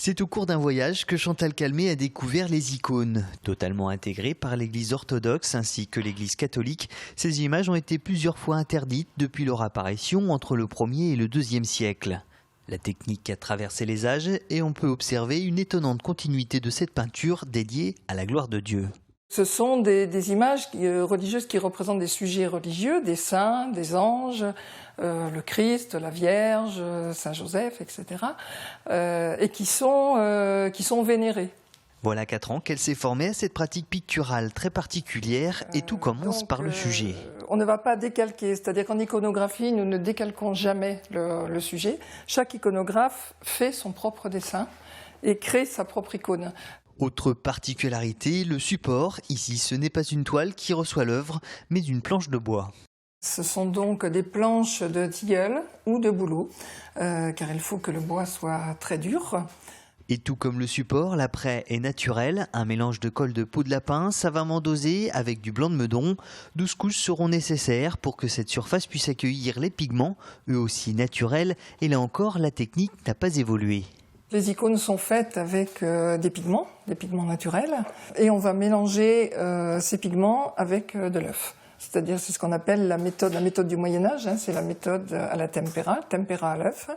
C'est au cours d'un voyage que Chantal Calmet a découvert les icônes. Totalement intégrées par l'Église orthodoxe ainsi que l'Église catholique, ces images ont été plusieurs fois interdites depuis leur apparition entre le 1er et le 2e siècle. La technique a traversé les âges et on peut observer une étonnante continuité de cette peinture dédiée à la gloire de Dieu. Ce sont des images religieuses qui représentent des sujets religieux, des saints, des anges, le Christ, la Vierge, Saint Joseph, etc. Et qui sont vénérés. Voilà 4 ans qu'elle s'est formée à cette pratique picturale très particulière et tout commence par le sujet. On ne va pas décalquer, c'est-à-dire qu'en iconographie, nous ne décalquons jamais le sujet. Chaque iconographe fait son propre dessin et crée sa propre icône. Autre particularité, le support. Ici, ce n'est pas une toile qui reçoit l'œuvre, mais une planche de bois. Ce sont donc des planches de tilleul ou de bouleau, car il faut que le bois soit très dur. Et tout comme le support, l'apprêt est naturel, un mélange de colle de peau de lapin savamment dosé avec du blanc de meudon. 12 couches seront nécessaires pour que cette surface puisse accueillir les pigments, eux aussi naturels, et là encore, la technique n'a pas évolué. Les icônes sont faites avec des pigments naturels, et on va mélanger ces pigments avec de l'œuf. C'est-à-dire, c'est ce qu'on appelle la méthode du Moyen-Âge, c'est la méthode à la tempéra à l'œuf.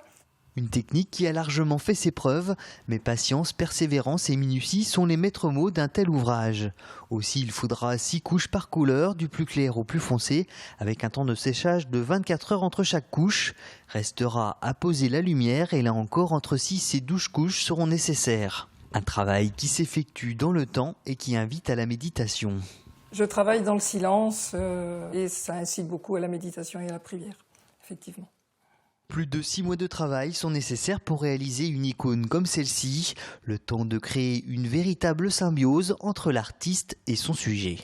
Une technique qui a largement fait ses preuves, mais patience, persévérance et minutie sont les maîtres mots d'un tel ouvrage. Aussi, il faudra 6 couches par couleur, du plus clair au plus foncé, avec un temps de séchage de 24 heures entre chaque couche. Restera à poser la lumière et là encore, entre 6 et 12 couches seront nécessaires. Un travail qui s'effectue dans le temps et qui invite à la méditation. Je travaille dans le silence et ça incite beaucoup à la méditation et à la prière, effectivement. Plus de 6 mois de travail sont nécessaires pour réaliser une icône comme celle-ci, le temps de créer une véritable symbiose entre l'artiste et son sujet.